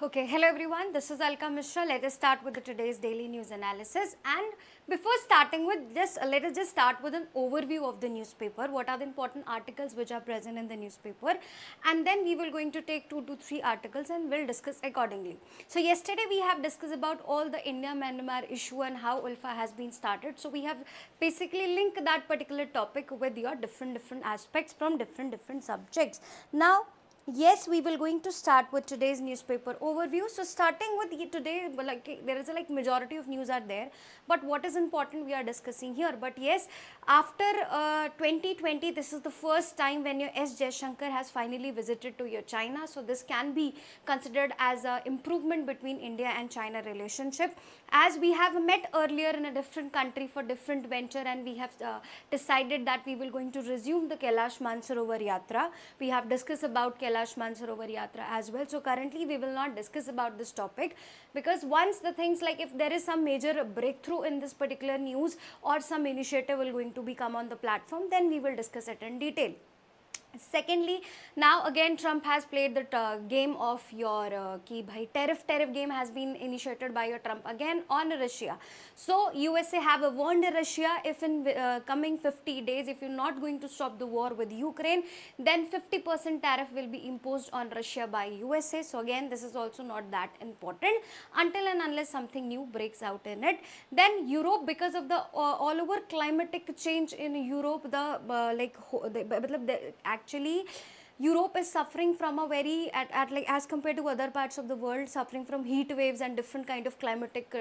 Okay, hello everyone, this is Alka Mishra. Let us start with today's daily news analysis. And before starting with let us just start with an overview of the newspaper. What are the important articles which are present in the newspaper? And then we will going to take 2 to 3 articles and we'll discuss accordingly. So yesterday we have discussed about all the India-Myanmar issue and how ULFA has been started. So we have basically linked that particular topic with your different aspects from different subjects. Now, yes, we will going to start with today's newspaper overview. So starting with today, there is a majority of news are there, but what is important we are discussing here. But yes, after 2020, this is the first time when your S. Jaishankar has finally visited to your China. So this can be considered as a improvement between India and China relationship, as we have met earlier in a different country for different venture, and we have decided that we will going to resume the Kailash Mansarovar Yatra. We have discussed about Kailash Mansarovar Yatra as well. So currently we will not discuss about this topic, because once the things like if there is some major breakthrough in this particular news or some initiative will going to become on the platform, then we will discuss it in detail. Secondly, now again Trump has played the game of your tariff game has been initiated by your Trump again on Russia. So USA have warned Russia, if in coming 50 days if you're not going to stop the war with Ukraine, then 50% tariff will be imposed on Russia by USA. So again, this is also not that important until and unless something new breaks out in it. Then Europe, because of the all over climatic change in Europe, actually Europe is suffering from a very as compared to other parts of the world, suffering from heat waves and different kind of climatic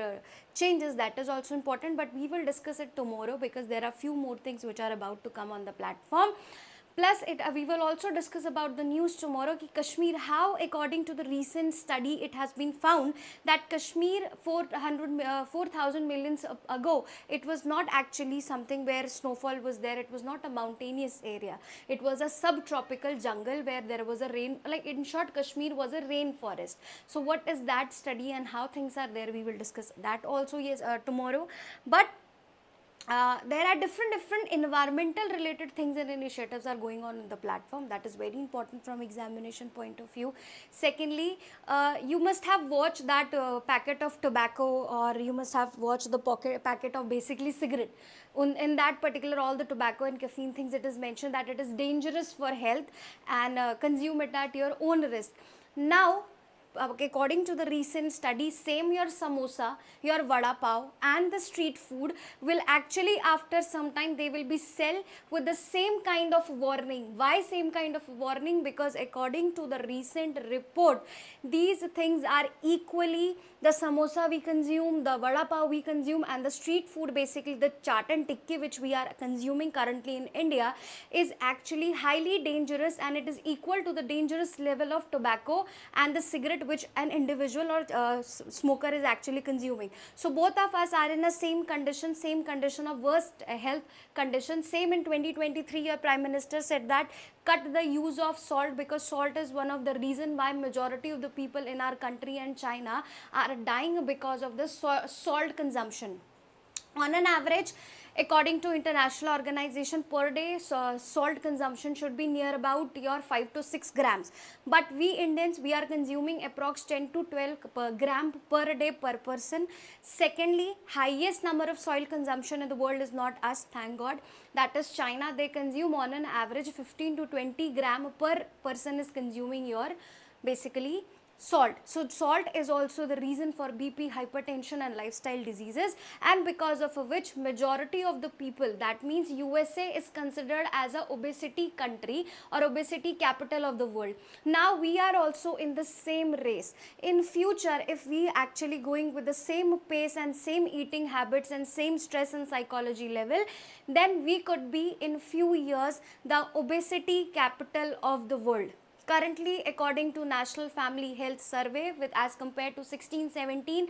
changes. That is also important, but we will discuss it tomorrow because there are few more things which are about to come on the platform. Plus, we will also discuss about the news tomorrow ki Kashmir, how according to the recent study it has been found that Kashmir 4,000 millions ago, it was not actually something where snowfall was there. It was not a mountainous area. It was a subtropical jungle where there was a rain, like in short Kashmir was a rainforest. So what is that study and how things are there, we will discuss that also, yes, tomorrow. But there are different environmental related things and initiatives are going on in the platform. That is very important from examination point of view. Secondly, you must have watched that packet of tobacco, or you must have watched the packet of basically cigarette. In that particular, all the tobacco and caffeine things, it is mentioned that it is dangerous for health and consume it at your own risk. Now, according to the recent study, same your samosa, your vada pav and the street food will actually after some time they will be sell with the same kind of warning. Why same kind of warning? Because according to the recent report, these things are equally, the samosa we consume, the vada pav we consume, and the street food, basically the chaat and tikki which we are consuming currently in India, is actually highly dangerous, and it is equal to the dangerous level of tobacco and the cigarette which an individual or smoker is actually consuming. So both of us are in a same condition of worst health condition. Same in 2023, your Prime Minister said that cut the use of salt, because salt is one of the reason why majority of the people in our country and China are dying because of the salt consumption. On an average, according to international organization, per day salt consumption should be near about your 5 to 6 grams, but we Indians, we are consuming approx 10 to 12 per gram per day per person. Secondly, highest number of soil consumption in the world is not us, thank God, that is China. They consume on an average 15 to 20 gram per person is consuming your basically salt. So salt is also the reason for BP, hypertension and lifestyle diseases, and because of which majority of the people, that means USA is considered as a obesity country or obesity capital of the world. Now we are also in the same race. In future, if we actually going with the same pace and same eating habits and same stress and psychology level, then we could be in few years the obesity capital of the world. Currently, according to National Family Health Survey, with as compared to 16-17,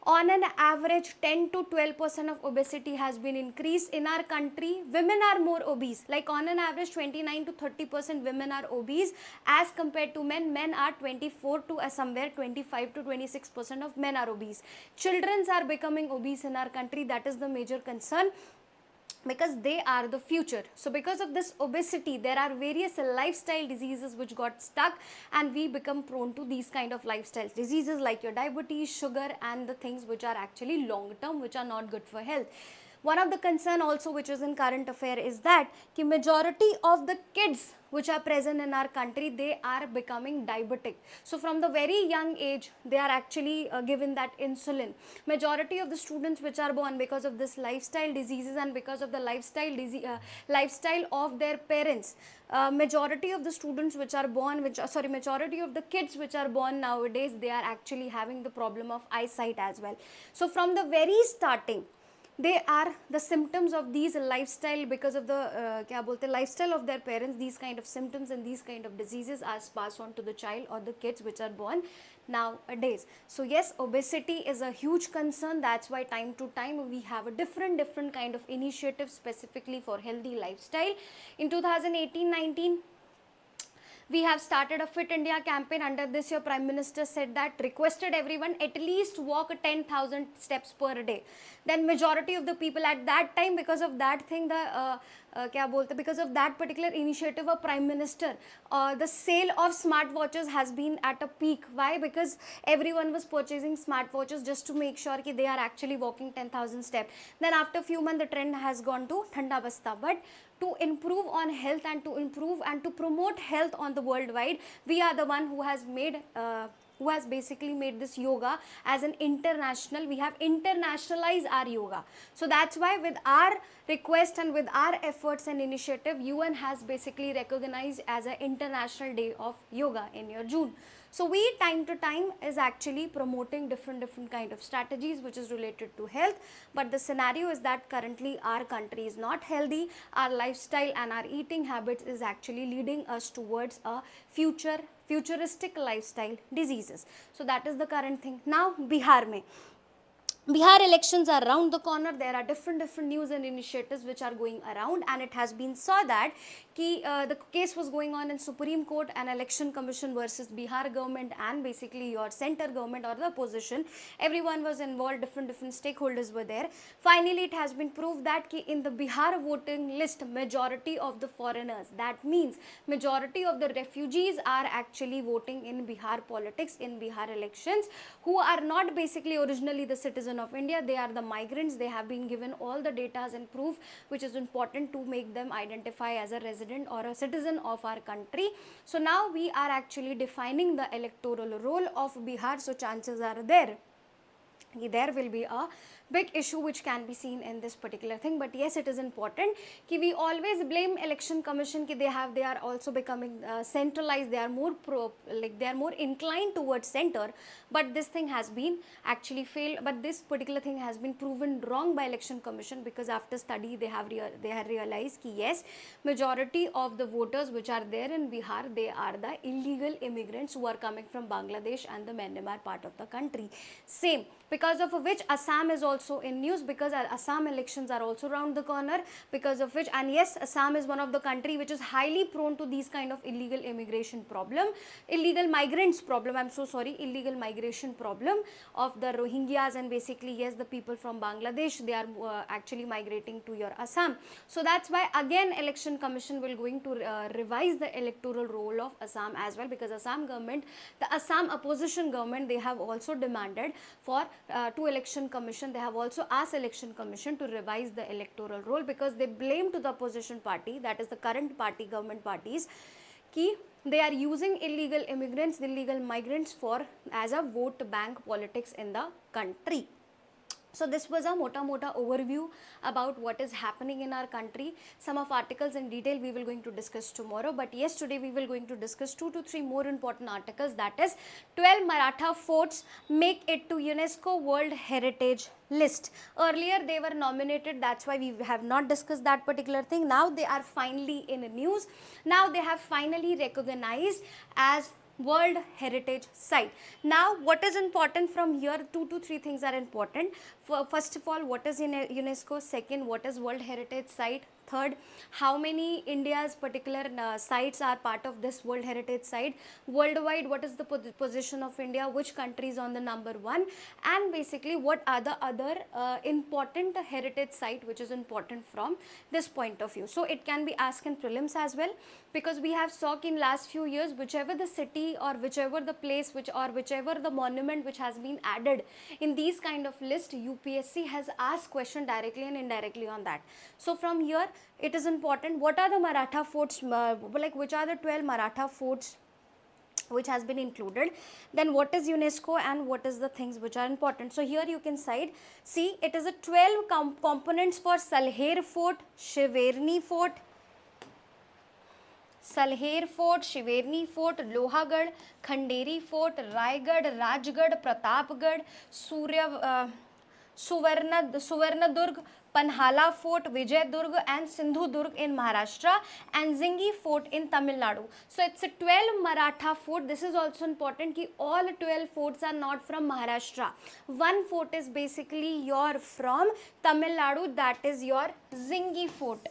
on an average 10 to 12% of obesity has been increased in our country. Women are more obese, like on an average 29 to 30% women are obese as compared to men. Men are 24 to somewhere 25 to 26% of men are obese. Children are becoming obese in our country. That is the major concern. because they are the future. So because of this obesity, there are various lifestyle diseases which got stuck, and we become prone to these kind of lifestyle diseases like your diabetes, sugar, and the things which are actually long term, which are not good for health. One of the concern also which is in current affair is that the majority of the kids which are present in our country, they are becoming diabetic. So from the very young age, they are actually given that insulin. Majority of the students which are born because of this lifestyle diseases and because of the lifestyle of their parents, majority of the students which are born, majority of the kids which are born nowadays, they are actually having the problem of eyesight as well. So from the very starting, they are the symptoms of these lifestyle, because of the lifestyle of their parents, these kind of symptoms and these kind of diseases are passed on to the child or the kids which are born nowadays. So yes, obesity is a huge concern. That's why time to time we have a different kind of initiatives specifically for healthy lifestyle. In 2018-19, we have started a Fit India campaign. Under this, your Prime Minister said that requested everyone at least walk 10,000 steps per day. Then majority of the people at that time, because of that thing, because of that particular initiative of Prime Minister, the sale of smartwatches has been at a peak. Why? Because everyone was purchasing smartwatches just to make sure that they are actually walking 10,000 steps. Then after few months, the trend has gone to Thanda Basta. But to improve on health and to improve and to promote health on the worldwide, we are the one who has basically made this yoga as an international. We have internationalized our yoga. So that's why with our request and with our efforts and initiative, UN has basically recognized as an International Day of Yoga in your June. So we time to time is actually promoting different kind of strategies which is related to health. But the scenario is that currently our country is not healthy. Our lifestyle and our eating habits is actually leading us towards a futuristic lifestyle diseases. So that is the current thing. Now Bihar elections are around the corner. There are different news and initiatives which are going around, and it has been saw that the case was going on in Supreme Court, an election commission versus Bihar government and basically your center government or the opposition. Everyone was involved, different stakeholders were there. Finally, it has been proved that in the Bihar voting list, majority of the foreigners, that means majority of the refugees are actually voting in Bihar politics, in Bihar elections, who are not basically originally the citizen of India. They are the migrants. They have been given all the data and proof which is important to make them identify as a resident or a citizen of our country. So now we are actually defining the electoral role of Bihar. So chances are there will be a big issue which can be seen in this particular thing. But yes, it is important कि we always blame election commission कि they are also becoming centralized. They are more they are more inclined towards center. But this thing has been actually failed. But this particular thing has been proven wrong by election commission, because after study they have realized कि yes, majority of the voters which are there in Bihar, they are the illegal immigrants who are coming from Bangladesh and the Myanmar part of the country. Same, because of which Assam is also in news, because Assam elections are also around the corner, because of which, and yes, Assam is one of the country which is highly prone to these kind of illegal immigration problem, illegal migrants problem, illegal migration problem of the Rohingyas, and basically yes, the people from Bangladesh, they are actually migrating to your Assam. So that's why again election commission will going to revise the electoral role of Assam as well, because Assam government, the Assam opposition government, they have also demanded for to election commission, they have also asked election commission to revise the electoral role, because they blame to the opposition party, that is the current party, government parties, कि they are using illegal immigrants, illegal migrants for as a vote bank politics in the country. So this was a mota overview about what is happening in our country. Some of articles in detail we will going to discuss tomorrow, but yes, today we will going to discuss 2 to 3 more important articles, that is 12 Maratha forts make it to UNESCO World Heritage List. Earlier they were nominated, that's why we have not discussed that particular thing. Now they are finally in news. Now they have finally recognized as World Heritage Site. Now what is important from here, 2 to 3 things are important. First of all, what is in UNESCO? Second, what is World Heritage Site? Third, how many India's particular sites are part of this World Heritage Site? Worldwide, what is the position of India? Which country is on the number 1? And basically, what are the other important heritage site which is important from this point of view? So it can be asked in prelims as well, because we have saw in last few years, whichever the city or whichever the place whichever the monument which has been added in these kind of list, UPSC has asked question directly and indirectly on that. So from here it is important, what are the Maratha forts, like which are the 12 Maratha forts which has been included, then what is UNESCO and what is the things which are important. So here you can see it is a 12 components for Salher Fort, Shiverni Fort, Salher Fort, Shiverni Fort, Lohagad, Khanderi Fort, Raigad, Rajgad, Pratapgad, Suvarnadurg, Panhala Fort, Vijayadurg and Sindhudurg in Maharashtra, and Zingi Fort in Tamil Nadu. So it's a 12 Maratha fort. This is also important कि all 12 forts are not from Maharashtra. One fort is basically your from Tamil Nadu, that is your Zingi Fort.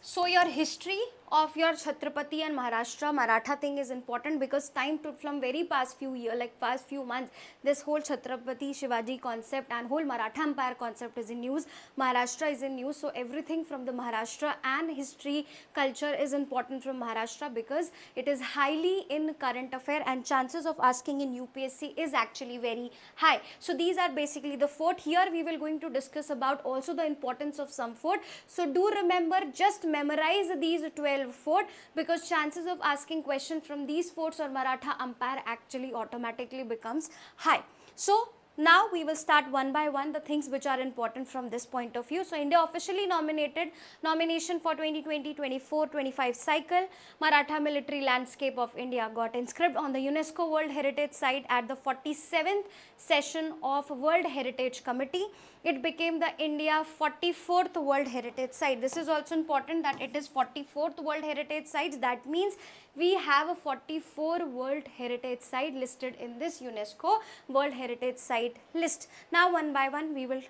So your history of your Chhatrapati and Maharashtra Maratha thing is important, because time took from very past few years, like past few months, this whole Chhatrapati Shivaji concept and whole Maratha Empire concept is in news. Maharashtra is in news, so everything from the Maharashtra and history culture is important from Maharashtra, because it is highly in current affair and chances of asking in UPSC is actually very high. So these are basically the fort. Here we will going to discuss about also the importance of some fort. So do remember, just memorize these 12 fort, because chances of asking question from these forts or Maratha Empire actually automatically becomes high. So now we will start one by one the things which are important from this point of view. So India officially nomination for 2020-24-25 cycle. Maratha military landscape of India got inscribed on the UNESCO World Heritage Site at the 47th session of World Heritage Committee. It became the India 44th World Heritage Site. This is also important that it is 44th World Heritage Sites. That means we have a 44 World Heritage Site listed in this UNESCO World Heritage Site list. Now one by one we will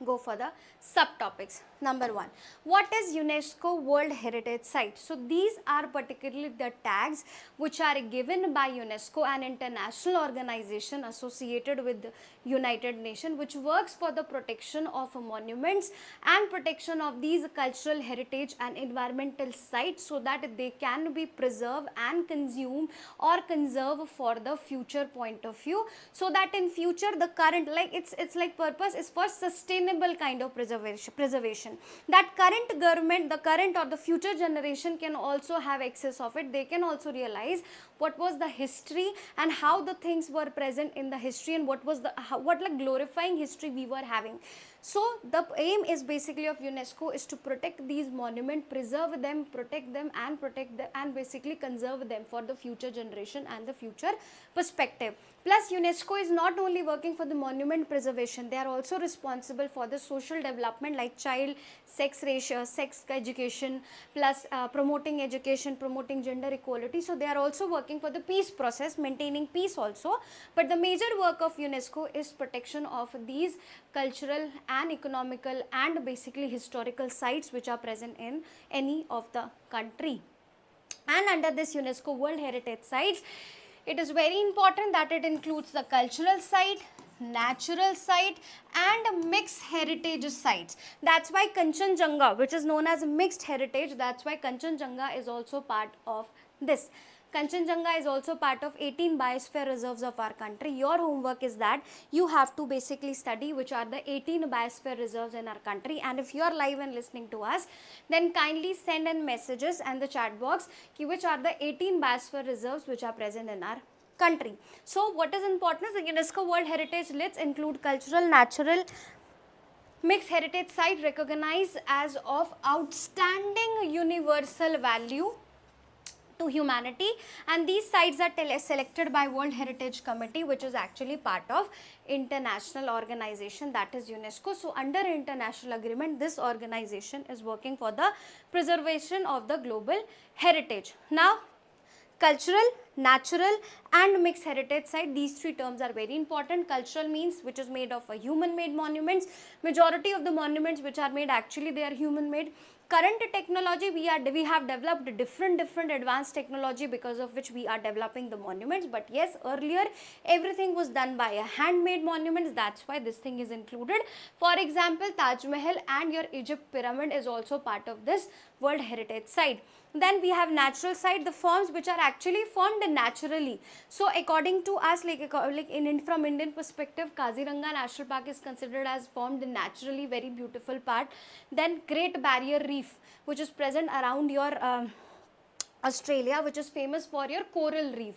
go for the subtopics. Number 1, what is UNESCO World Heritage Site? So these are particularly the tags which are given by UNESCO, an international organization associated with the United Nations, which works for the protection of monuments and protection of these cultural heritage and environmental sites, so that they can be preserved and consumed or conserved for the future point of view, so that in future the current, like it's like purpose is for sustainable kind of preservation, that current government, the current or the future generation can also have access of it. They can also realize what was the history and how the things were present in the history, and what was the what like glorifying history we were having. So the aim is basically of UNESCO is to protect these monuments, preserve them, protect them and basically conserve them for the future generation and the future perspective. Plus UNESCO is not only working for the monument preservation, they are also responsible for the social development like child sex ratio, sex education, plus promoting education, promoting gender equality. So they are also working for the peace process, maintaining peace also. But the major work of UNESCO is protection of these cultural and economical and basically historical sites which are present in any of the country. And under this UNESCO World Heritage Sites, it is very important that it includes the cultural site, natural site and mixed heritage sites. That's why Kanchenjunga, which is known as mixed heritage, that's why Kanchenjunga is also part of this. Kanchenjunga is also part of 18 biosphere reserves of our country. Your homework is that you have to basically study which are the 18 biosphere reserves in our country, and if you are live and listening to us, then kindly send in messages and the chat box which are the 18 biosphere reserves which are present in our country. So what is important is the UNESCO World Heritage lists include cultural, natural, mixed heritage site recognized as of outstanding universal value to humanity, and these sites are selected by World Heritage Committee, which is actually part of international organization, that is UNESCO. So under international agreement, this organization is working for the preservation of the global heritage. Now Cultural, natural and mixed heritage site, these three terms are very important. Cultural means which is made of a human made monuments. Majority of the monuments which are made, actually they are human made. Current technology, we have developed different advanced technology because of which we are developing the monuments. But yes, earlier everything was done by a handmade monuments. That's why this thing is included. For example, Taj Mahal and your Egypt pyramid is also part of this World Heritage Site. Then we have natural site, the forms which are actually formed naturally. So according to us, from Indian perspective, Kaziranga National Park is considered as formed naturally, very beautiful part. Then Great Barrier Reef, which is present around your Australia, which is famous for your coral reef.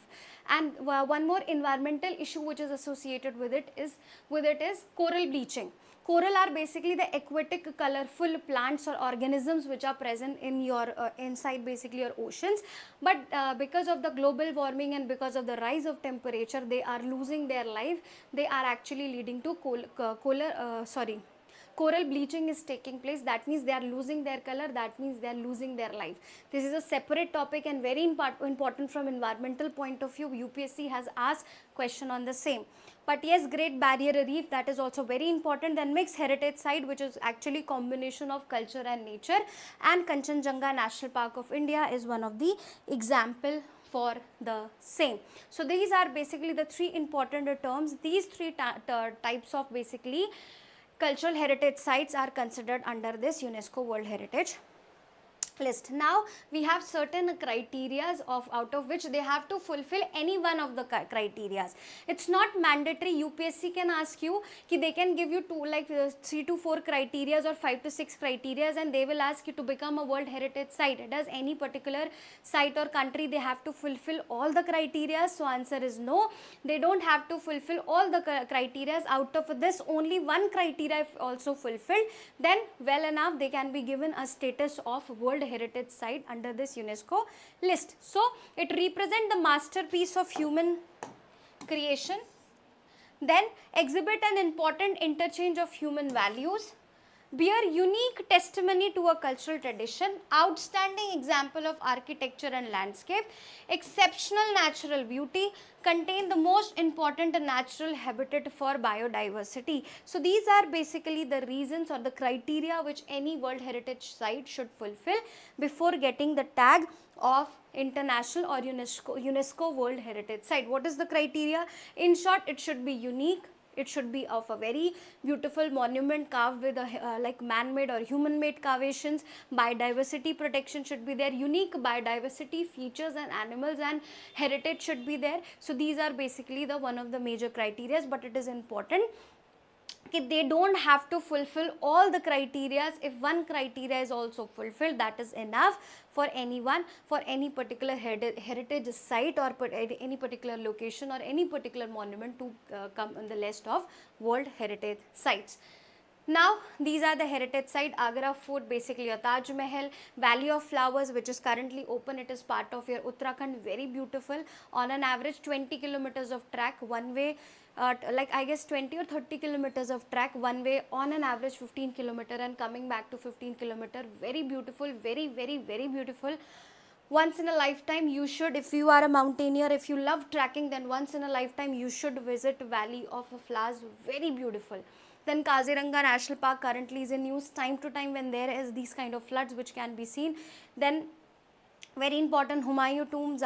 And one more environmental issue which is associated with it is coral bleaching. Coral are basically the aquatic colorful plants or organisms which are present in your inside basically your oceans, but because of the global warming and because of the rise of temperature, they are losing their life. They are actually leading to coral bleaching is taking place. That means they are losing their color, that means they are losing their life. This is a separate topic and very important from environmental point of view. UPSC has asked question on the same. But yes, Great Barrier Reef, that is also very important. Then mixed heritage site, which is actually combination of culture and nature, and Kanchenjunga National Park of India is one of the example for the same. So these are basically the three important terms. These three types of basically cultural heritage sites are considered under this UNESCO World Heritage list. Now we have certain criteria out of which they have to fulfill any one of the criteria. It's not mandatory. UPSC can ask you कि they can give you 3 to 4 criteria or 5 to 6 criteria and they will ask you to become a World Heritage Site. Does any particular site or country they have to fulfill all the criteria? So answer is no, they don't have to fulfill all the criteria. Out of this, only one criteria if also fulfilled, then well enough they can be given a status of World Heritage Site under this UNESCO list. So it represents the masterpiece of human creation, then exhibit an important interchange of human values, bear unique testimony to a cultural tradition, outstanding example of architecture and landscape, exceptional natural beauty, contain the most important natural habitat for biodiversity. So these are basically the reasons or the criteria which any World Heritage Site should fulfill before getting the tag of international or UNESCO World Heritage Site. What is the criteria? In short, it should be unique. It should be of a very beautiful monument carved with like man-made or human-made carvations. Biodiversity protection should be there. Unique biodiversity features and animals and heritage should be there. So these are basically the one of the major criteria, but it is important they don't have to fulfill all the criteria. If one criteria is also fulfilled, that is enough for anyone, for any particular heritage site or any particular location or any particular monument to come on the list of World Heritage Sites. Now these are the heritage site. Agra Fort, basically your Taj Mahal, Valley of Flowers which is currently open, it is part of your Uttarakhand, very beautiful. On an average 20 kilometers of track one way, like I guess 20 or 30 kilometers of track one way, on an average 15 kilometer and coming back to 15 kilometer. Very beautiful, very beautiful. Once in a lifetime you should, if you are a mountaineer, if you love trekking, then once in a lifetime you should visit Valley of Flowers, very beautiful. Then Kaziranga National Park currently is in news time to time when there is these kind of floods which can be seen. Then very important Humayun tomb,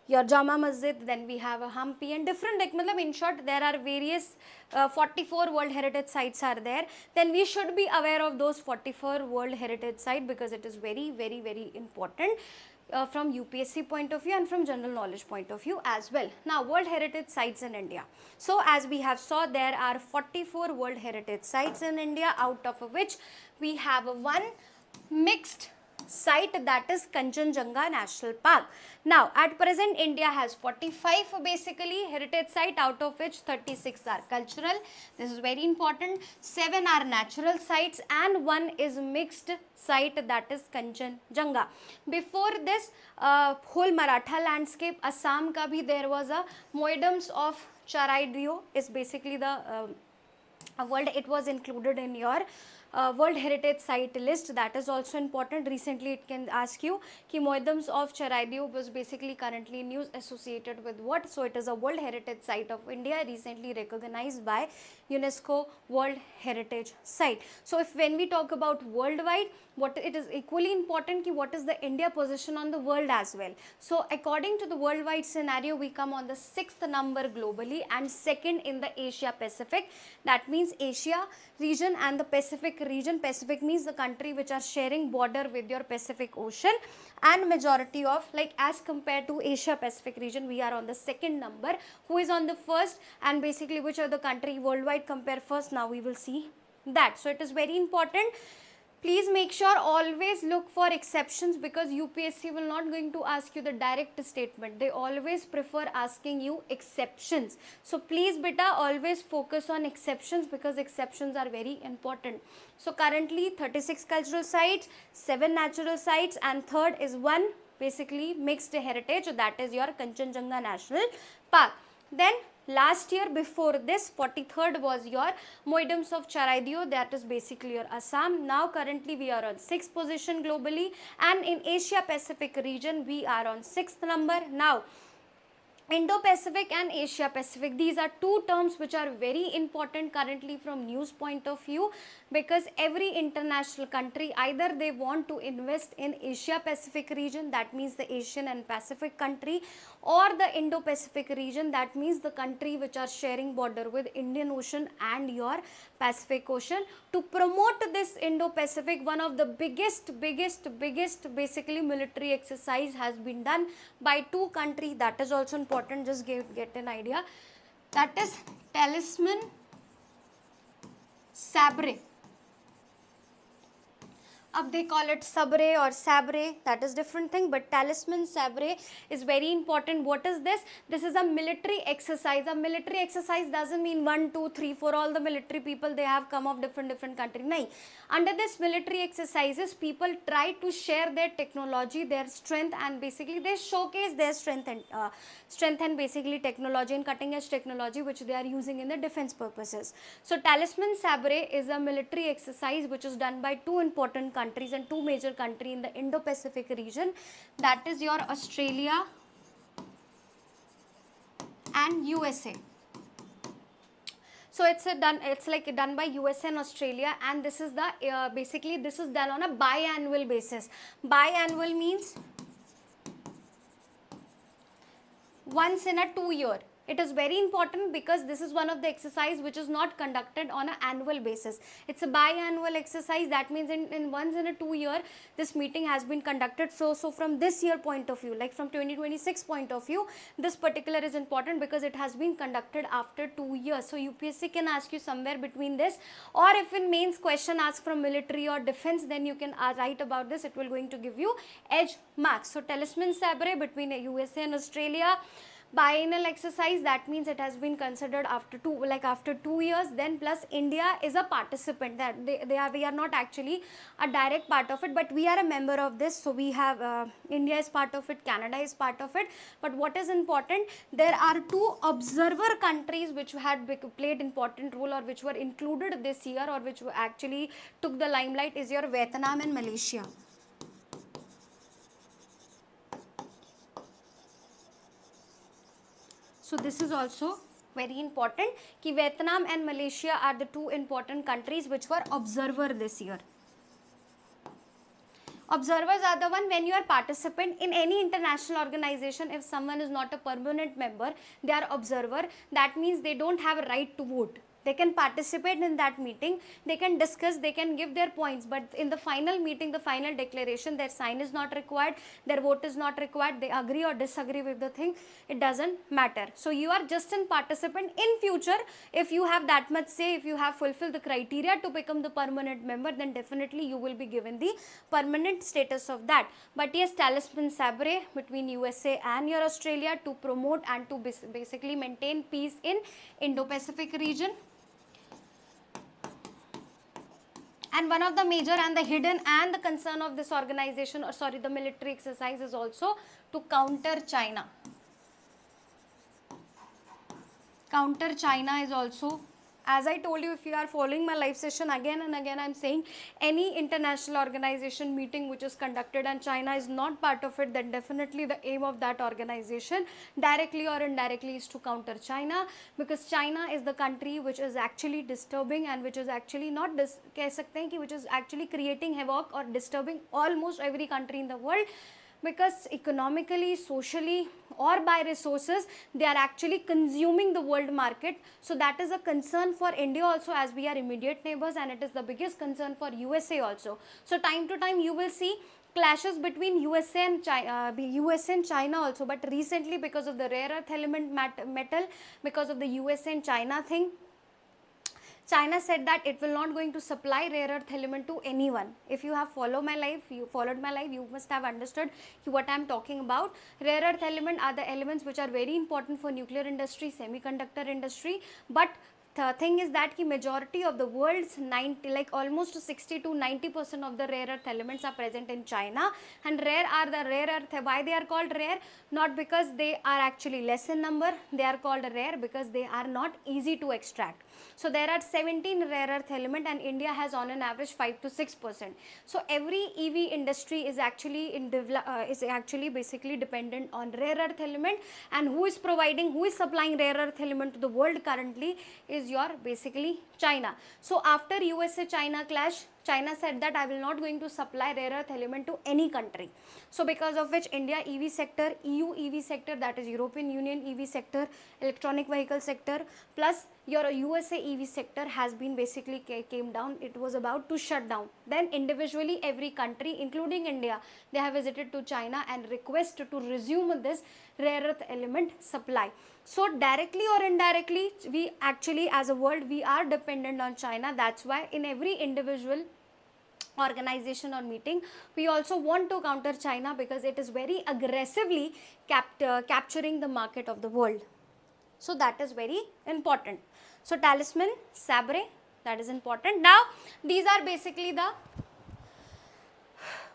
your Jama Masjid, then we have a Hampi and different, in short there are various 44 World Heritage Sites are there. Then we should be aware of those 44 World Heritage Sites because it is very important. From UPSC point of view and from general knowledge point of view as well. Now World Heritage Sites in India. So as we have saw, there are 44 World Heritage Sites in India, out of which we have one mixed site, that is Kanchenjunga National Park. Now at present India has 45 basically heritage site, out of which 36 are cultural, this is very important, 7 are natural sites and 1 is mixed site, that is Kanchenjunga. Before this whole Maratha landscape, Assam ka bhi there was a Moedoms of Charaideo is basically the world, it was included in your World Heritage Site list, that is also important. Recently it can ask you ki Museums of Charaideo was basically currently news associated with what? So it is a World Heritage Site of India, recently recognized by UNESCO World Heritage Site. So if when we talk about worldwide, what it is equally important ki what is the India position on the world as well. So according to the worldwide scenario, we come on the 6th number globally and second in the Asia Pacific. That means Asia region and the Pacific region. Pacific means the country which are sharing border with your Pacific Ocean, and majority of, like as compared to Asia Pacific region, we are on the second number. Who is on the first, and basically which are the country worldwide compare first, now we will see that. So it is very important. Please make sure always look for exceptions, because UPSC will not going to ask you the direct statement. They always prefer asking you exceptions. So please beta always focus on exceptions, because exceptions are very important. So currently 36 cultural sites, 7 natural sites, and third is one basically mixed heritage, that is your Kanchenjunga National Park. Then last year before this 43rd was your Museums of Charaideo, that is basically your Assam. Now currently we are on 6th position globally, and in Asia Pacific region we are on 6th number. Now Indo-Pacific and Asia Pacific, these are two terms which are very important currently from news point of view, because every international country either they want to invest in Asia Pacific region, that means the Asian and Pacific country, or the Indo-Pacific region, that means the country which are sharing border with Indian Ocean and your Pacific Ocean. To promote this Indo-Pacific, one of the biggest basically military exercise has been done by two countries, that is also important, just get an idea, that is Talisman Sabre. Ab they call it Sabre or Sabre, that is different thing, but Talisman Sabre is very important. What is this? This is a military exercise. A military exercise doesn't mean 1, 2, 3, 4, all the military people they have come of different country. No. Under this military exercises, people try to share their technology, their strength, and basically they showcase their strength and basically technology and cutting edge technology which they are using in the defense purposes. So Talisman Sabre is a military exercise which is done by two important countries and two major countries in the Indo-Pacific region, that is your Australia and USA. So it's done by USA and Australia, and this is the basically this is done on a biannual basis. Biannual means once in a 2 year. It is very important because this is one of the exercise which is not conducted on an annual basis. It's a biannual exercise, that means in once in a 2 year this meeting has been conducted. So from this year point of view, like from 2026 point of view, this particular is important because it has been conducted after 2 years. So UPSC can ask you somewhere between this, or if in mains question asks from military or defense, then you can write about this, it will going to give you edge marks. So Talisman Sabre between USA and Australia, biennial exercise, that means it has been considered after 2 years. Then plus India is a participant, that we are not actually a direct part of it, but we are a member of this. So we have India is part of it, Canada is part of it. But what is important, there are two observer countries which had played important role or which were included this year or which actually took the limelight, is your Vietnam and Malaysia. So this is also very important कि Vietnam and Malaysia are the two important countries which were observer this year. Observers are the one when you are participant in any international organization. If someone is not a permanent member, they are observer. That means they don't have a right to vote. They can participate in that meeting, they can discuss, they can give their points, but in the final meeting, the final declaration, their sign is not required, their vote is not required, they agree or disagree with the thing, it doesn't matter. So you are just a participant. In future, if you have that much say, if you have fulfilled the criteria to become the permanent member, then definitely you will be given the permanent status of that. But yes, Talisman Sabre between USA and your Australia to promote and to basically maintain peace in Indo-Pacific region. And one of the major and the hidden and the concern of this organization, or sorry, the military exercise, is also to counter China. Counter China is also as I told you, if you are following my live session again and again, I am saying any international organization meeting which is conducted and China is not part of it, then definitely the aim of that organization directly or indirectly is to counter China, because China is the country which is actually disturbing and which is actually not कह सकते हैं कि which is actually creating havoc or disturbing almost every country in the world, because economically, socially, or by resources they are actually consuming the world market. So that is a concern for India also, as we are immediate neighbors, and it is the biggest concern for USA also. So time to time you will see clashes between USA and China also, but recently because of the rare earth element metal, because of the USA and China thing, China said that it will not going to supply rare earth element to anyone. If you have followed my life, you must have understood what I am talking about. Rare earth element are the elements which are very important for nuclear industry, semiconductor industry, but the thing is that the majority of the world's almost 60 to 90% of the rare earth elements are present in China, and rare are the rare earth. Why they are called rare? Not because they are actually less in number, they are called rare because they are not easy to extract. So there are 17 rare earth element, and India has on an average 5 to 6%. So every EV industry is actually basically dependent on rare earth element, and who is supplying rare earth element to the world currently is your basically China. So after USA China clash, China said that I will not going to supply rare earth element to any country. So because of which India EV sector, EU EV sector, that is European Union EV sector, electronic vehicle sector, plus your USA EV sector has been basically came down. It was about to shut down. Then individually every country including India, they have visited to China and request to resume this rare earth element supply. So directly or indirectly, we actually as a world we are dependent on China. That's why in every individual organization or meeting we also want to counter China, because it is very aggressively capturing the market of the world. So that is very important. So talisman, sabre, that is important. Now these are basically the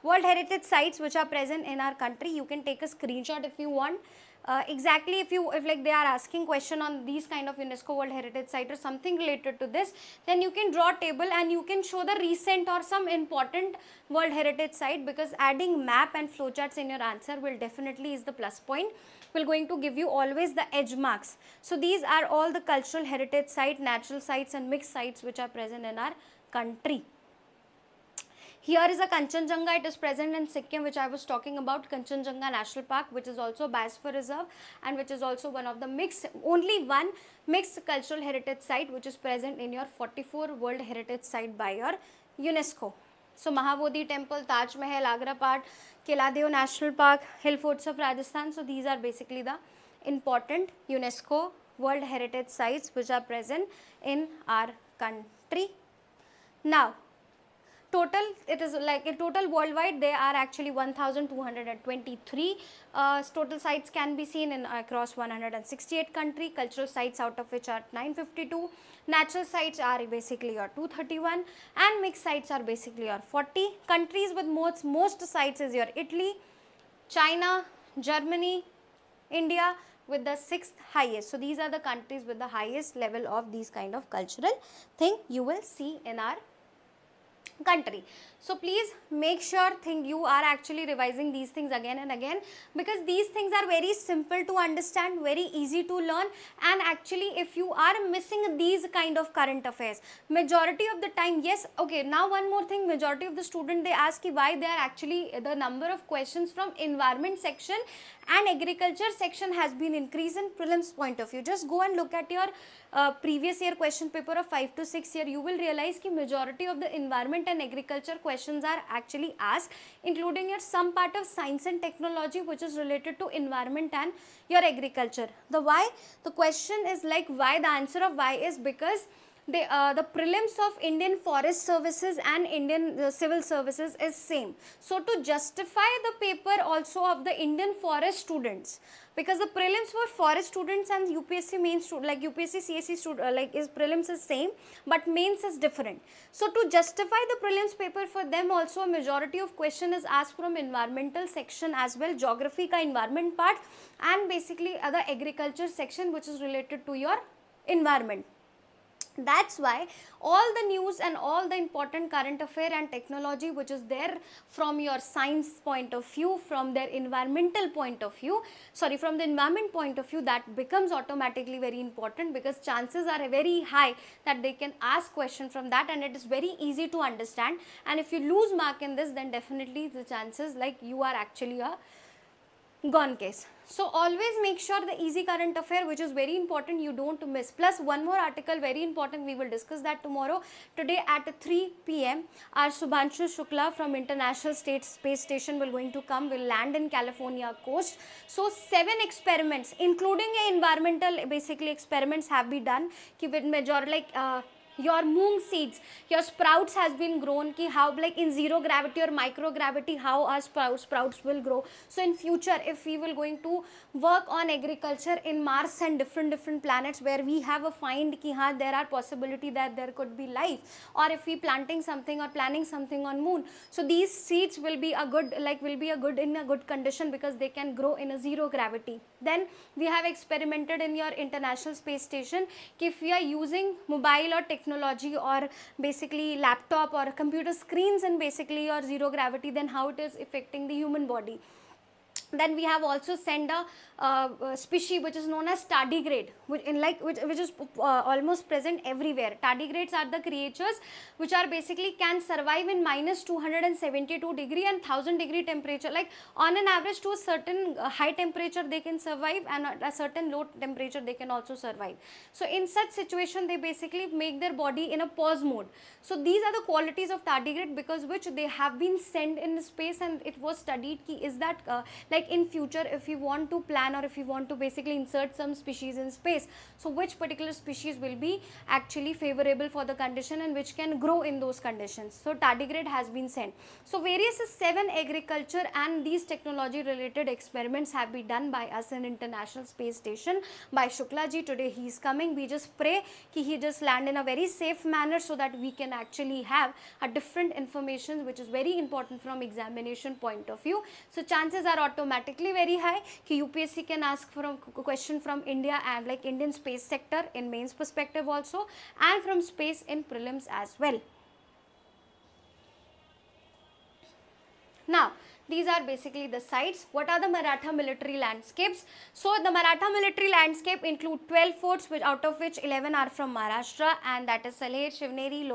World Heritage sites which are present in our country. You can take a screenshot if you want. Exactly if like they are asking question on these kind of UNESCO World Heritage site or something related to this, then you can draw a table and you can show the recent or some important World Heritage site, because adding map and flowcharts in your answer will definitely is the plus point, will going to give you always the edge marks. So these are all the cultural heritage site, natural sites and mixed sites which are present in our country. Here is a Kanchenjunga, it is present in Sikkim, which I was talking about, Kanchenjunga National Park, which is also Biosphere Reserve and which is also one of the only one mixed cultural heritage site which is present in your 44 World Heritage Site by your UNESCO. So Mahabodhi Temple, Taj Mahal, Agra Part, Keladeo National Park, Hill Forts of Rajasthan. So these are basically the important UNESCO World Heritage Sites which are present in our country. Now, total, it is like a total worldwide there are actually 1223 total sites can be seen in across 168 country. Cultural sites out of which are 952, natural sites are basically your 231 and mixed sites are basically your 40. Countries with most sites is your Italy, China, Germany, India with the 6th highest. So these are the countries with the highest level of these kind of cultural thing you will see in our country. So please make sure you are actually revising these things again and again, because these things are very simple to understand, very easy to learn, and actually if you are missing these kind of current affairs, majority of the time, yes, okay, now one more thing, majority of the student they ask why they are actually the number of questions from environment section and agriculture section has been increased in prelims point of view. Just go and look at your previous year question paper of 5 to 6 year, you will realize that majority of the environment and agriculture questions are actually asked, including your some part of science and technology which is related to environment and your agriculture. The why, the question is like why, the answer of why is because the prelims of Indian Forest Services and Indian Civil Services is same. So to justify the paper also of the Indian forest students, because the prelims for forest students and UPSC mains like UPSC CSE student like is prelims is same but mains is different. So to justify the prelims paper for them also a majority of question is asked from environmental section as well, geography ka environment part and basically other agriculture section which is related to your environment. That's why all the news and all the important current affair and technology which is there from your science point of view, from their environmental point of view, sorry, from the environment point of view, that becomes automatically very important, because chances are very high that they can ask question from that, and it is very easy to understand. And if you lose mark in this, then definitely the chances like you are actually a gone case. So always make sure the easy current affair, which is very important, you don't miss. Plus one more article very important, we will discuss that tomorrow. Today at 3 p.m. our Subhanshu Shukla from International Space Station will going to come, will land in California coast. So 7 experiments including environmental basically experiments have been done ki with major like your moong seeds, your sprouts has been grown, ki how like in zero gravity or microgravity how our sprouts will grow. So in future if we will going to work on agriculture in Mars and different planets where we have a find ki haan there are possibility that there could be life, or if we planting something or planning something on moon, so these seeds will be a good like will be a good in a good condition because they can grow in a zero gravity. Then we have experimented in your International Space Station ki if we are using mobile or technology or basically laptop or computer screens and basically your zero gravity, then how it is affecting the human body. Then we have also sent a species which is known as tardigrade, which is almost present everywhere. Tardigrades are the creatures which are basically can survive in minus 272 degree and 1000 degree temperature. Like on an average to a certain high temperature they can survive, and at a certain low temperature they can also survive. So in such situation they basically make their body in a pause mode. So these are the qualities of tardigrade because which they have been sent in space, and it was studied ki is that like in future if you want to plan or if you want to basically insert some species in space, so which particular species will be actually favorable for the condition and which can grow in those conditions. So tardigrade has been sent. So various 7 agriculture and these technology related experiments have been done by us in International Space Station by Shukla ji. Today he is coming. We just pray ki he just land in a very safe manner so that we can actually have a different information which is very important from examination point of view. So chances are automatically very high कि UPSC can ask for a question from India and like Indian space sector in mains perspective also, and from space in prelims as well. Now these are basically the sites. What are the Maratha military landscapes? So the Maratha military landscape include 12 forts, which out of which 11 are from Maharashtra, and that is Salher, Shivneri,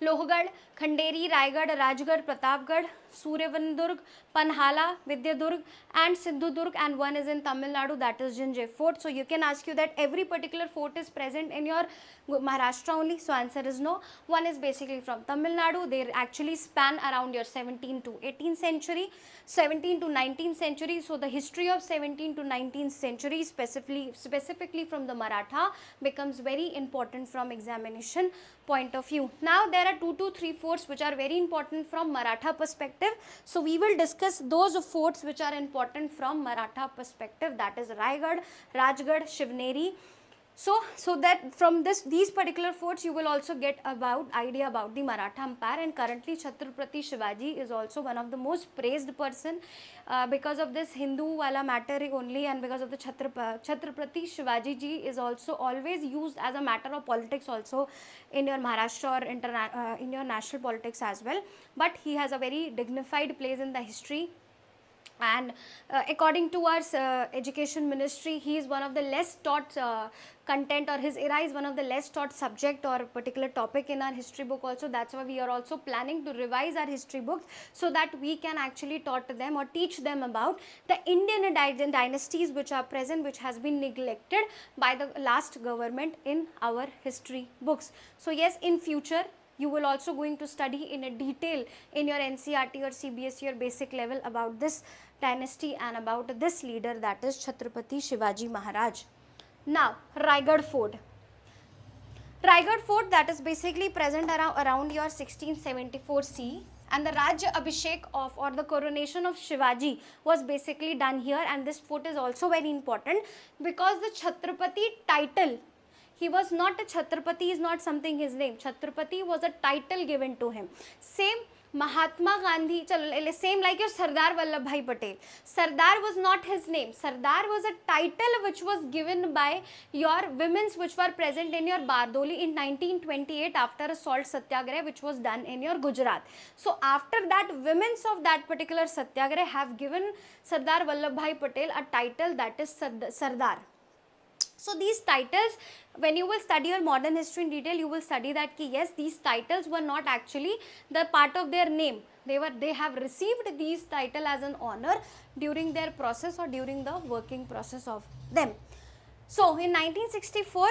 Lohgad, Khanderi, Raigad, Rajgarh, Pratapgarh, Suryavandurg, Panhala, Vidyadurg and Sindhudurg, and one is in Tamil Nadu, that is Jinjay Fort. So you can ask you that every particular fort is present in your Maharashtra only, so answer is no. One is basically from Tamil Nadu. They actually span around your 17th to 18th century, 17th to 19th century. So the history of 17th to 19th century specifically from the Maratha becomes very important from examination point of view. Now there are 2 to 3 forts which are very important from Maratha perspective. So we will discuss those forts which are important from Maratha perspective, that is Raigad, Rajgarh, Shivneri. So that from these particular forts you will also get about idea about the Maratha Empire. And currently Chhatrapati Shivaji is also one of the most praised person because of this Hindu wala matter only, and because of the Chhatrapati Shivaji ji is also always used as a matter of politics also in your Maharashtra or in your national politics as well. But he has a very dignified place in the history. And according to our education ministry, he is one of the less taught content, or his era is one of the less taught subject or particular topic in our history book also. That's why we are also planning to revise our history books so that we can actually taught them or teach them about the Indian dynasties which are present, which has been neglected by the last government in our history books. So yes, in future you will also going to study in a detail in your NCERT or CBSE or basic level about this dynasty and about this leader, that is Chhatrapati Shivaji Maharaj. Now Raigad Fort. Raigad Fort, that is basically present around your 1674 CE, and the Rajya Abhishek of or the coronation of Shivaji was basically done here. And this fort is also very important because the Chhatrapati title, he was not a Chhatrapati, is not something his name. Chhatrapati was a title given to him. Same Mahatma Gandhi, same like your Sardar Vallabhbhai Patel. Sardar was not his name. Sardar was a title which was given by your women's which were present in your Bardoli in 1928 after a salt satyagraha which was done in your Gujarat. So after that, women's of that particular satyagraha have given Sardar Vallabhbhai Patel a title, that is Sardar. So these titles, when you will study your modern history in detail, you will study that yes, these titles were not actually the part of their name. They have received these title as an honor during their process or during the working process of them. So in 1964,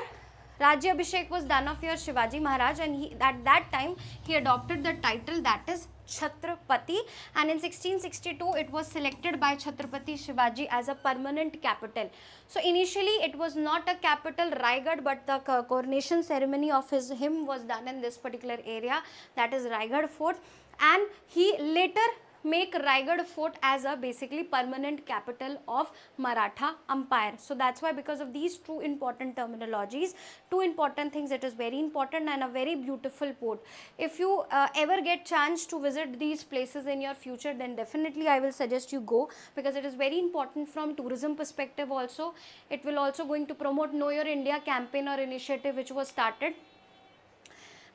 Rajya Abhishek was done of your Shivaji Maharaj, and at that time he adopted the title, that is Chhatrapati, and in 1662 it was selected by Chhatrapati Shivaji as a permanent capital. So initially it was not a capital Raigad, but the coronation ceremony of him was done in this particular area, that is Raigad Fort, and he later make Raigad Fort as a basically permanent capital of Maratha Empire. So that's why, because of these two important terminologies, two important things, it is very important and a very beautiful port. If you ever get chance to visit these places in your future, then definitely I will suggest you go, because it is very important from tourism perspective also. It will also going to promote Know Your India campaign or initiative which was started.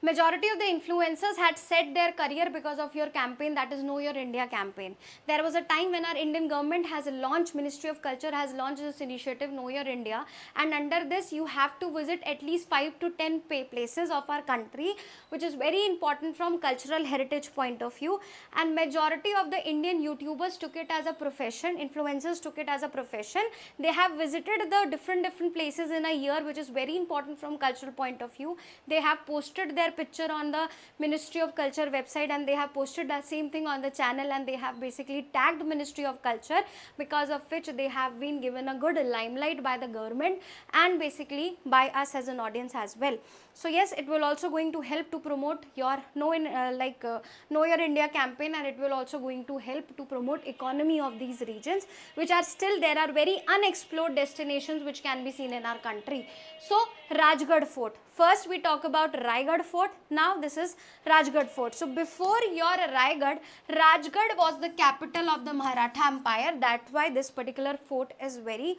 Majority of the influencers had set their career because of your campaign, that is Know Your India campaign. There was a time when our Indian government has launched, Ministry of Culture has launched this initiative Know Your India, and under this you have to visit at least 5 to 10 places of our country, which is very important from cultural heritage point of view. And majority of the Indian YouTubers took it as a profession, influencers took it as a profession. They have visited the different places in a year, which is very important from cultural point of view. They have posted their picture on the Ministry of Culture website, and they have posted the same thing on the channel, and they have basically tagged Ministry of Culture, because of which they have been given a good limelight by the government and basically by us as an audience as well. So yes, it will also going to help to promote your Know Your India campaign, and it will also going to help to promote economy of these regions, which are still, there are very unexplored destinations which can be seen in our country. So Rajgarh Fort, first we talk about Raigad Fort, now this is Rajgarh Fort. So before your Raigad, Rajgarh was the capital of the Maratha Empire. That's why this particular fort is very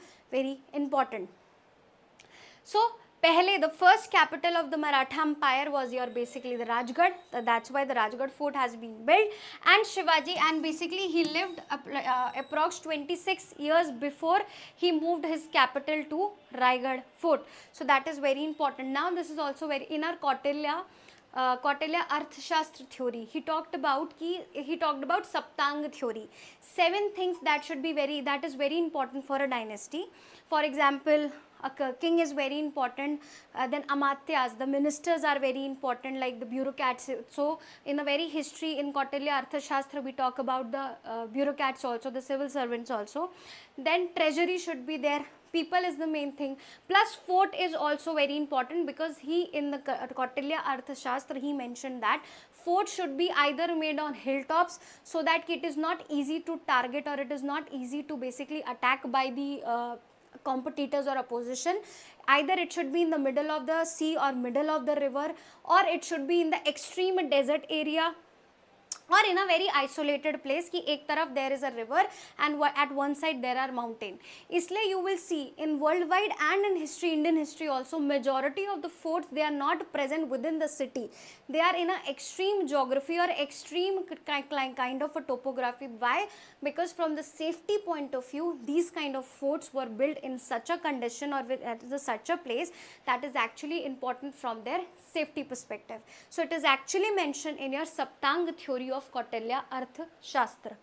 important. So the first capital of the Maratha Empire was your basically the Rajgarh. That's why the Rajgarh Fort has been built. And Shivaji, and basically he lived approx 26 years before he moved his capital to Raigad Fort. So that is very important. Now this is also very, in our Kautilya Arthashastra theory, he talked about Saptang theory, 7 things that should be that is very important for a dynasty. For example, a king is very important, then Amatyas, the ministers are very important, like the bureaucrats. So in the very history in Kautilya Arthashastra, we talk about the bureaucrats also, the civil servants also. Then treasury should be there, people is the main thing, plus fort is also very important, because he in the Kautilya Arthashastra he mentioned that fort should be either made on hilltops, so that it is not easy to target, or it is not easy to basically attack by the competitors or opposition. Either it should be in the middle of the sea or middle of the river, or it should be in the extreme desert area, or in a very isolated place ki ek taraf there is a river and at one side there are mountain. Isliye you will see in worldwide and in history, Indian history also, majority of the forts, they are not present within the city. They are in a extreme geography or extreme kind of a topography. Why? Because from the safety point of view, these kind of forts were built in such a condition or at such a place that is actually important from their safety perspective. So it is actually mentioned in your Saptang theory of Kautilya Arthashastra.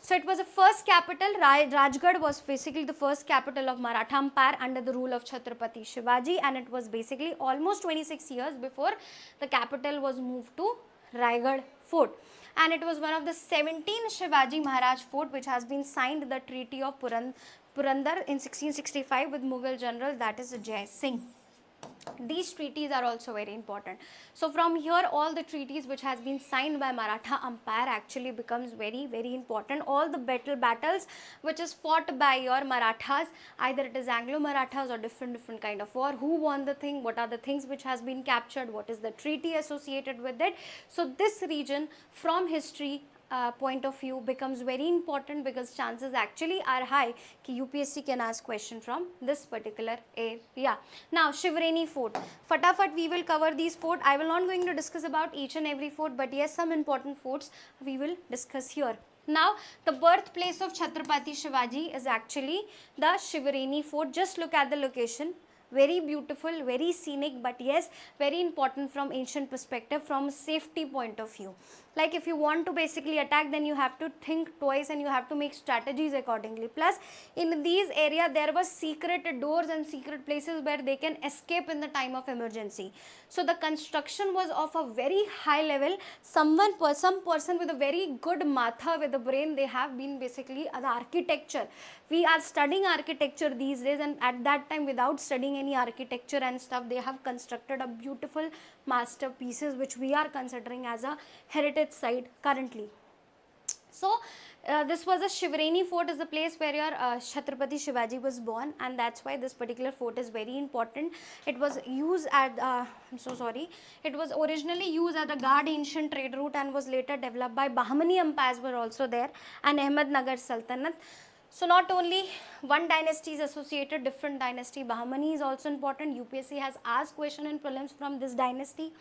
So it was the first capital, Rajgarh was basically the first capital of Maratha Empire under the rule of Chhatrapati Shivaji, and it was basically almost 26 years before the capital was moved to Raigad Fort. And it was one of the 17 Shivaji Maharaj fort which has been signed the Treaty of Purandar in 1665 with Mughal general, that is Jai Singh. These treaties are also very important. So from here, all the treaties which has been signed by Maratha Empire actually becomes very, very important. All the battles which is fought by your Marathas, either it is Anglo-Marathas or different kind of war, who won the thing, what are the things which has been captured, what is the treaty associated with it. So this region from history point of view becomes very important, because chances actually are high कि UPSC can ask question from this particular area. Now Shivreni Fort, फटाफट we will cover these fort. I will not going to discuss about each and every fort, but yes, some important forts we will discuss here. Now the birthplace of Chhatrapati Shivaji is actually the Shivreni Fort. Just look at the location. Very beautiful, very scenic, but yes, very important from ancient perspective, from a safety point of view. Like if you want to basically attack, then you have to think twice and you have to make strategies accordingly. Plus in these areas there were secret doors and secret places where they can escape in the time of emergency. So the construction was of a very high level. Some person with a very good matha, with a brain, they have been basically the architecture. We are studying architecture these days, and at that time, without studying any architecture and stuff, they have constructed a beautiful masterpieces which we are considering as a heritage site currently. So this was a Shivreni Fort, is the place where your Chhatrapati Shivaji was born, and that's why this particular fort is very important. It was used at it was originally used as a guard ancient trade route and was later developed by Bahmani empires were also there, and Ahmednagar Sultanate. So not only one dynasty is associated, different dynasty. Bahmani is also important. UPSC has asked question in prelims from this dynasty,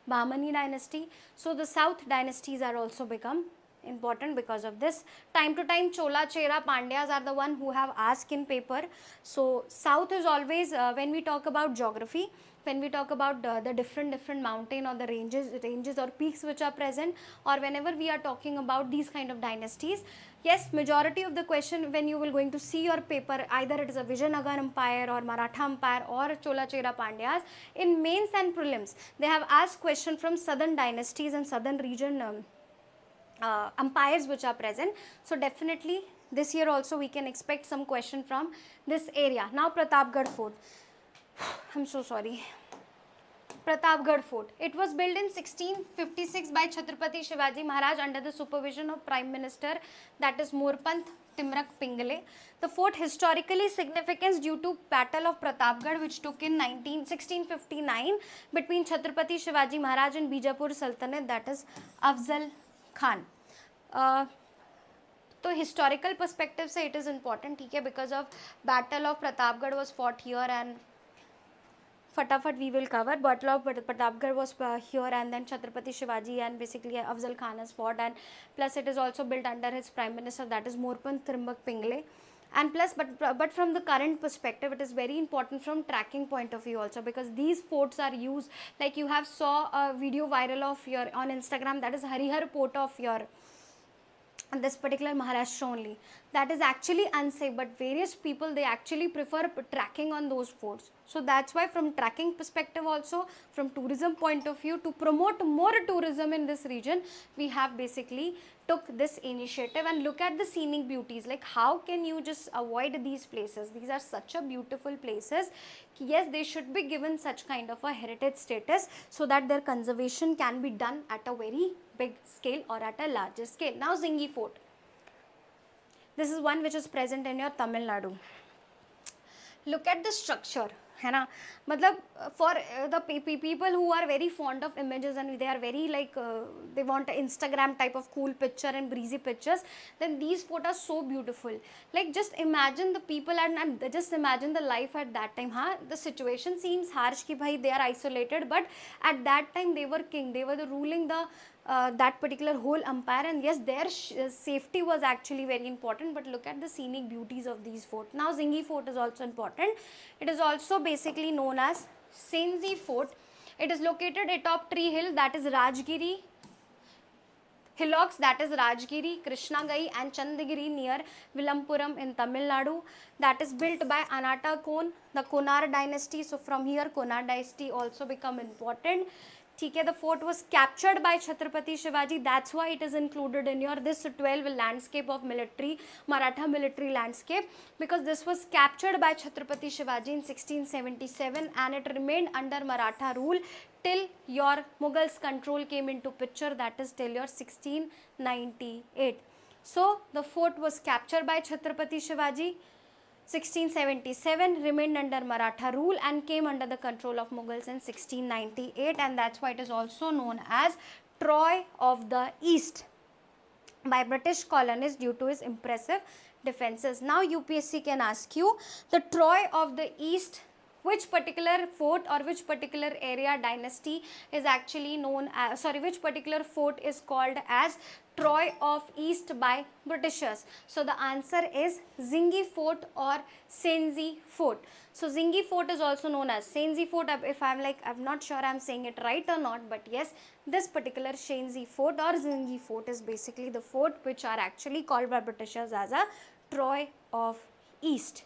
Bahmani dynasty. So the South dynasties are also become important because of this. Time to time Chola, Chera, Pandyas are the one who have asked in paper. So South is always, when we talk about geography, when we talk about the different mountain or the ranges or peaks which are present, or whenever we are talking about these kind of dynasties, yes, majority of the question when you will going to see your paper, either it is a Vijayanagar Empire or Maratha Empire or Chola Chera Pandyas, in mains and prelims, they have asked question from southern dynasties and southern region empires which are present. So definitely this year also we can expect some question from this area. Now Pratapgarh Fort. I'm so sorry. Pratapgarh Fort. It was built in 1656 by Chhatrapati Shivaji Maharaj under the supervision of Prime Minister, that is Morpant Timrak Pingle. The fort historically significance due to Battle of Pratapgarh which took in 1659 between Chhatrapati Shivaji Maharaj and Bijapur Sultanate, that is Afzal Khan. तो historical perspective से it is important, ठीक है, because of Battle of Pratapgarh was fought here, and फटाफट we will cover. Battle of Pratapgarh was here, and then Chhatrapati Shivaji and basically Afzal Khan has fought, and plus it is also built under his prime minister, that is Morpant Trimbak Pingle. And plus, but from the current perspective, it is very important from tracking point of view also, because these forts are used, like you have saw a video viral of your on Instagram, that is Harihar Port of your this particular Maharashtra only, that is actually unsafe, but various people they actually prefer tracking on those forts. So that's why from tracking perspective also, from tourism point of view, to promote more tourism in this region, we have basically took this initiative. And look at the scenic beauties, like how can you just avoid these places? These are such a beautiful places. Yes, they should be given such kind of a heritage status so that their conservation can be done at a very big scale or at a larger scale. Now Zingi Fort. This is one which is present in your Tamil Nadu. Look at the structure. है ना, मतलब for the people who are very fond of images and they are very like they want an Instagram type of cool picture and breezy pictures, then these photos are so beautiful. Like just imagine the people and just imagine the life at that time. हाँ, the situation seems harsh कि भाई they are isolated, but at that time they were king, they were ruling the that particular whole empire, and yes, their safety was actually very important. But look at the scenic beauties of these forts. Now Zingi Fort is also important. It is also basically known as Senzi Fort. It is located atop Tree Hill, that is Rajgiri hillocks, that is Rajgiri, Krishnagai and Chandagiri near Vilampuram in Tamil Nadu. That is built by Anata Kon, the Konar dynasty. So from here Konar dynasty also become important. ठीक है, the fort was captured by Chhatrapati Shivaji. That's why it is included in your this 12 landscape of military Maratha military landscape, because this was captured by Chhatrapati Shivaji in 1677 and it remained under Maratha rule till your Mughals control came into picture, that is till your 1698. So the fort was captured by Chhatrapati Shivaji 1677, remained under Maratha rule and came under the control of Mughals in 1698, and that's why it is also known as Troy of the East by British colonists due to its impressive defenses. Now UPSC can ask you the Troy of the East, which particular fort or which particular area dynasty is actually known as, which particular fort is called as Troy of East by Britishers. So the answer is Zingi Fort or Senzi Fort. So Zingi Fort is also known as Senzi Fort. If I'm not sure I'm saying it right or not, but yes, this particular Senzi Fort or Zingi Fort is basically the fort which are actually called by Britishers as a Troy of East.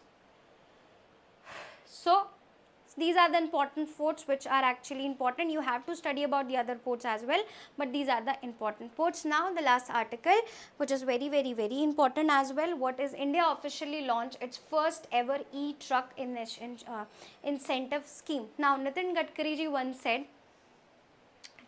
So these are the important forts which are actually important. You have to study about the other forts as well, but these are the important forts. Now the last article, which is very important as well. What is India officially launched its first ever e-truck incentive scheme. Now Nitin Gadkari ji once said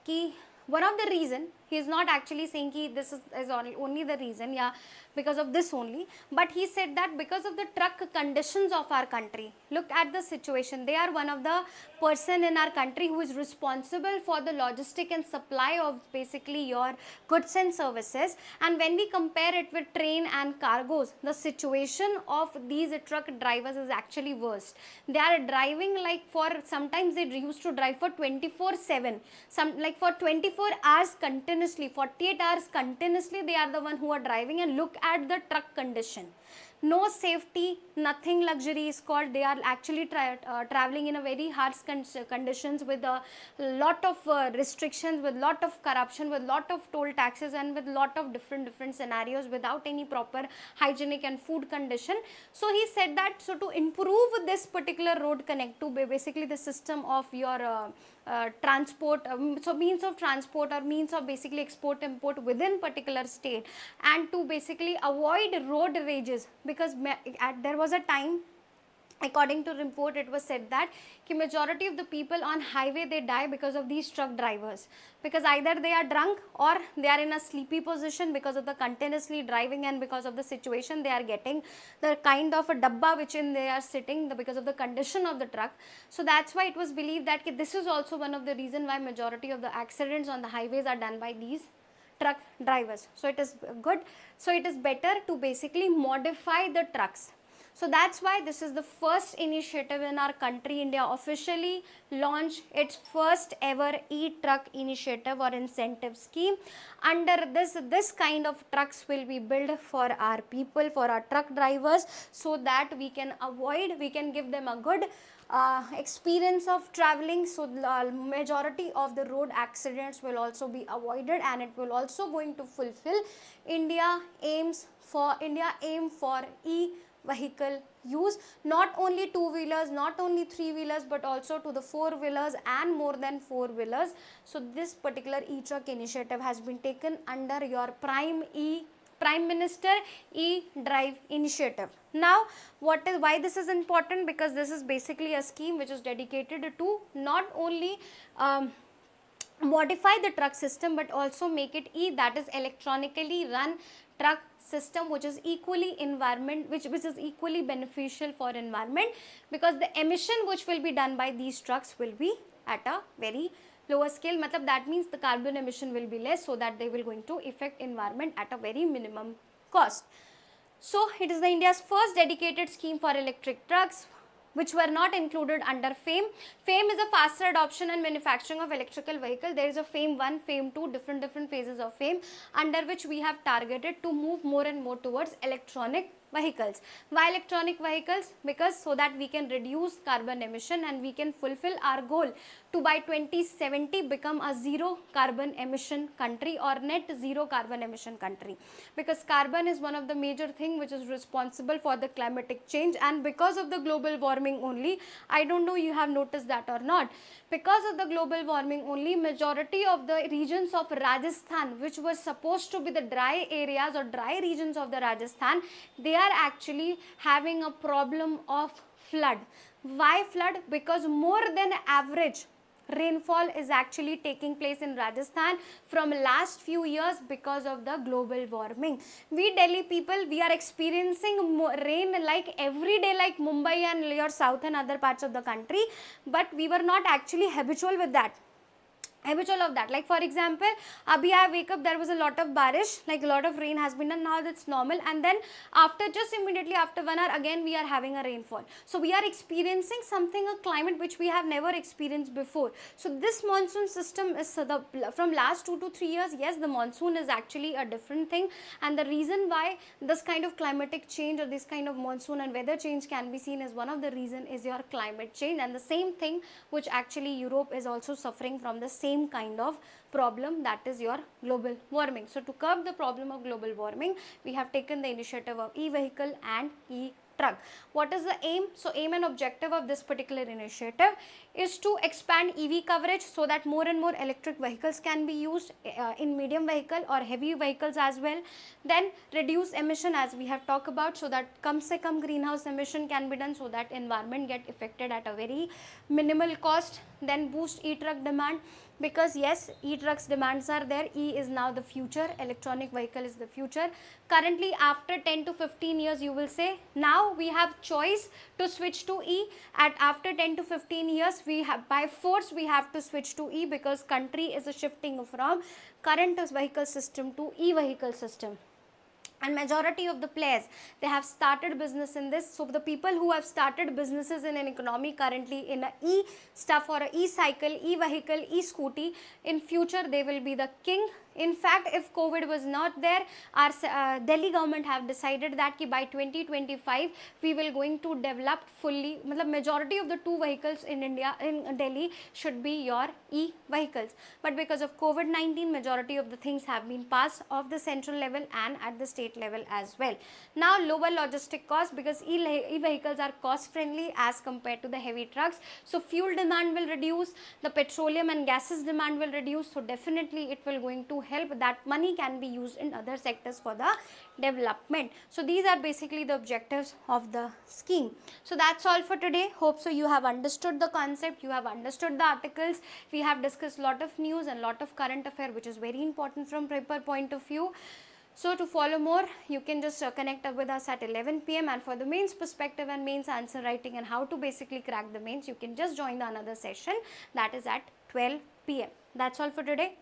कि one of the reason, he is not actually saying कि this is only the reason, yeah, because of this only, but he said that because of the truck conditions of our country. Look at the situation. They are one of the person in our country who is responsible for the logistic and supply of basically your goods and services, and when we compare it with train and cargos, the situation of these truck drivers is actually worst. They are driving like for, sometimes they used to drive for 24/7, some like for 24 hours continuously, 48 hours continuously they are the one who are driving, and look at the truck condition. No safety, nothing luxury is called. They are actually traveling in a very harsh conditions with a lot of restrictions, with lot of corruption, with lot of toll taxes, and with lot of different scenarios without any proper hygienic and food condition. So he said that, so to improve this particular road connect to basically the system of your transport, so means of transport or means of basically export import within particular state, and to basically avoid road rages, because there was a time, according to report, it was said that the majority of the people on highway, they die because of these truck drivers, because either they are drunk or they are in a sleepy position because of the continuously driving, and because of the situation they are getting the kind of a dabba which in they are sitting because of the condition of the truck. So that's why it was believed that this is also one of the reason why majority of the accidents on the highways are done by these truck drivers. So it is good, so it is better to basically modify the trucks. So that's why this is the first initiative in our country. India officially launched its first ever e-truck initiative or incentive scheme. Under this kind of trucks will be built for our people, for our truck drivers, so that we can avoid, we can give them a good experience of traveling. So the majority of the road accidents will also be avoided, and it will also going to fulfill India aim for e-vehicle use, not only two-wheelers, not only three-wheelers, but also to the four-wheelers and more than four-wheelers. So this particular e-truck initiative has been taken under your Prime Minister e-drive initiative. Now why this is important? Because this is basically a scheme which is dedicated to not only modify the truck system, but also make it that is electronically run truck system, which is equally which is equally beneficial for environment, because the emission which will be done by these trucks will be at a very lower scale. Matlab that means the carbon emission will be less, so that they will going to affect environment at a very minimum cost. So it is the India's first dedicated scheme for electric trucks, which were not included under FAME. FAME is a faster adoption and manufacturing of electrical vehicle. There is a FAME 1, FAME 2, different phases of FAME, under which we have targeted to move more and more towards electronic vehicles. Why electronic vehicles? Because so that we can reduce carbon emission and we can fulfill our goal to by 2070 become a zero carbon emission country or net zero carbon emission country, because carbon is one of the major thing which is responsible for the climatic change, and because of the global warming only, I don't know you have noticed that or not, because of the global warming only, majority of the regions of Rajasthan which were supposed to be the dry areas or dry regions of the Rajasthan, they are actually having a problem of flood. Why flood? Because more than average rainfall is actually taking place in Rajasthan from last few years because of the global warming. We Delhi people, we are experiencing rain like every day like Mumbai and your south and other parts of the country, but we were not actually habitual with that. Like for example, abhi I wake up, there was a lot of barish, like a lot of rain has been done, now that's normal, and then after just immediately after 1 hour again we are having a rainfall. So we are experiencing something, a climate which we have never experienced before. So this monsoon system is from last 2 to 3 years, yes, the monsoon is actually a different thing, and the reason why this kind of climatic change or this kind of monsoon and weather change can be seen as one of the reason is your climate change, and the same thing which actually Europe is also suffering from the same kind of problem, that is your global warming. So to curb the problem of global warming, we have taken the initiative of e-vehicle and e-truck. What is the aim? So aim and objective of this particular initiative is to expand EV coverage so that more and more electric vehicles can be used in medium vehicle or heavy vehicles as well. Then reduce emission, as we have talked about, so that kam se kam greenhouse emission can be done so that environment get affected at a very minimal cost. Then boost e-truck demand, because yes, e-trucks demands are there. E is now the future, electronic vehicle is the future. Currently after 10 to 15 years you will say now we have choice to switch to E, at after 10 to 15 years we have by force we have to switch to E, because country is shifting from current vehicle system to e-vehicle system. And majority of the players, they have started business in this. So the people who have started businesses in an economy currently in a e-stuff or a e-cycle, e-vehicle, e-scooty, in future they will be the king. In fact, if COVID was not there, our Delhi government have decided that by 2025 we will going to develop fully, majority of the two vehicles in India, in Delhi, should be your e-vehicles. But because of COVID-19, majority of the things have been passed off the central level and at the state level as well. Now lower logistic cost, because e-vehicles are cost friendly as compared to the heavy trucks. So fuel demand will reduce, the petroleum and gases demand will reduce. So definitely it will going to help, that money can be used in other sectors for the development. So these are basically the objectives of the scheme. So that's all for today. Hope so you have understood the concept, you have understood the articles. We have discussed lot of news and lot of current affair which is very important from paper point of view. So to follow more, you can just connect up with us at 11 PM, and for the mains perspective and mains answer writing and how to basically crack the mains, you can just join the another session that is at 12 PM. That's all for today.